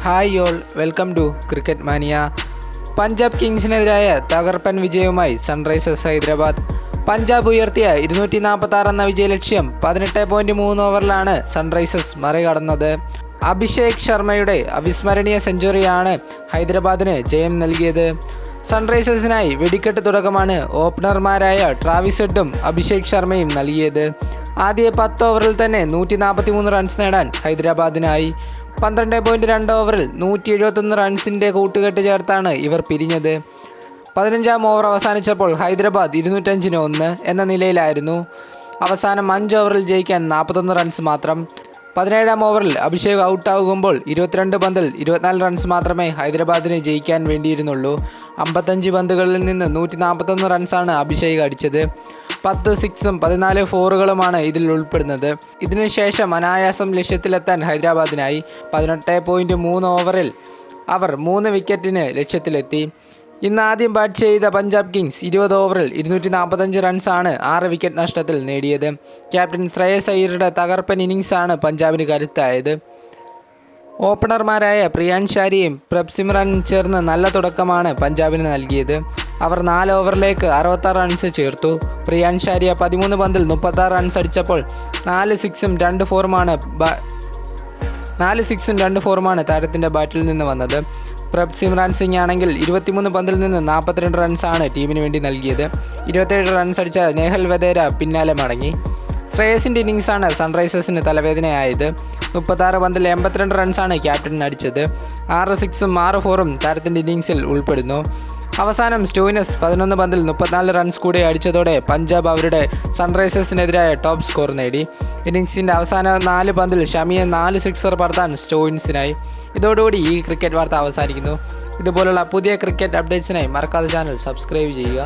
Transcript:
Hi all, welcome to cricket mania. Punjab കിങ്സിനെതിരായ തകർപ്പൻ വിജയവുമായി സൺറൈസേഴ്സ് ഹൈദരാബാദ്. പഞ്ചാബ് ഉയർത്തിയ 246 എന്ന വിജയലക്ഷ്യം 18.3 ഓവറിലാണ് സൺറൈസേഴ്സ് മറികടന്നത്. അഭിഷേക് ശർമ്മയുടെ അവിസ്മരണീയ സെഞ്ചുറിയാണ് ഹൈദരാബാദിന് ജയം നൽകിയത്. സൺറൈസേഴ്സിനായി വെടിക്കെട്ട് തുടക്കമാണ് ഓപ്പണർമാരായ ട്രാവിസ് ഹെഡും അഭിഷേക് ശർമ്മയും നൽകിയത്. ആദ്യ 10 ഓവറിൽ തന്നെ 143 റൺസ് നേടാൻ ഹൈദരാബാദിനായി. 12.2 ഓവറിൽ 171 റൺസിൻ്റെ കൂട്ടുകെട്ട് ചേർത്താണ് ഇവർ പിരിഞ്ഞത്. 15-ാം ഓവർ അവസാനിച്ചപ്പോൾ ഹൈദരാബാദ് 205-1 എന്ന നിലയിലായിരുന്നു. അവസാനം 5 ഓവറിൽ ജയിക്കാൻ 41 റൺസ് മാത്രം. 17-ാം ഓവറിൽ അഭിഷേക് ഔട്ടാകുമ്പോൾ 22 പന്തിൽ 24 റൺസ് മാത്രമേ ഹൈദരാബാദിന് ജയിക്കാൻ വേണ്ടിയിരുന്നുള്ളൂ. 55 പന്തുകളിൽ നിന്ന് 141 റൺസാണ് അഭിഷേക് അടിച്ചത്. 10 സിക്സും 14 ഫോറുകളുമാണ് ഇതിൽ ഉൾപ്പെടുന്നത്. ഇതിനുശേഷം അനായാസം ലക്ഷ്യത്തിലെത്താൻ ഹൈദരാബാദിനായി. 18.3 ഓവറിൽ അവർ 3 വിക്കറ്റിന് ലക്ഷ്യത്തിലെത്തി. ഇന്ന് ആദ്യം ബാറ്റ് ചെയ്ത പഞ്ചാബ് കിങ്സ് 20 ഓവറിൽ 245 റൺസാണ് 6 വിക്കറ്റ് നഷ്ടത്തിൽ നേടിയത്. ക്യാപ്റ്റൻ ശ്രേയസ് അയ്യരുടെ തകർപ്പൻ ഇന്നിങ്സാണ് പഞ്ചാബിന് കരുത്തായത്. ഓപ്പണർമാരായ പ്രിയാൻഷ് ആര്യയും പ്രഭ്സിമ്രനും ചേർന്ന് നല്ല തുടക്കമാണ് പഞ്ചാബിന് നൽകിയത്. അവർ 4 ഓവറിലേക്ക് 66 റൺസ് ചേർത്തു. പ്രിയാൻഷ് ആര്യ 13 പന്തിൽ 36 റൺസ് അടിച്ചപ്പോൾ 4 സിക്സും 2 ഫോറുമാണ് താരത്തിൻ്റെ ബാറ്റിൽ നിന്ന് വന്നത്. പ്രഭ്സിമ്രൻ സിംഗ് ആണെങ്കിൽ 23 പന്തിൽ നിന്ന് 42 റൺസാണ് ടീമിന് വേണ്ടി നൽകിയത്. 27 റൺസ് അടിച്ച നേഹൽ വധേര പിന്നാലെ മടങ്ങി. ശ്രേയസിൻ്റെ ഇന്നിങ്സാണ് സൺറൈസേഴ്സിന് തലവേദനയായത്. 36 പന്തിൽ 82 റൺസാണ് ക്യാപ്റ്റൻ അടിച്ചത്. 6 സിക്സും 6 ഫോറും താരത്തിൻ്റെ ഇന്നിങ്സിൽ ഉൾപ്പെടുന്നു. അവസാനം സ്റ്റോയിനസ് 11 പന്തിൽ 34 റൺസ് കൂടി അടിച്ചതോടെ പഞ്ചാബ് അവരുടെ സൺറൈസേഴ്സിനെതിരായ ടോപ്പ് സ്കോർ നേടി. ഇന്നിങ്സിൻ്റെ അവസാന 4 പന്തിൽ ഷമിയെ 4 സിക്സർ പറത്താൻ സ്റ്റോയിൻസിനായി. ഇതോടുകൂടി ഈ ക്രിക്കറ്റ് വാർത്ത അവസാനിക്കുന്നു. ഇതുപോലുള്ള പുതിയ ക്രിക്കറ്റ് അപ്ഡേറ്റ്സിനായി മറക്കാതെ ചാനൽ സബ്സ്ക്രൈബ് ചെയ്യുക.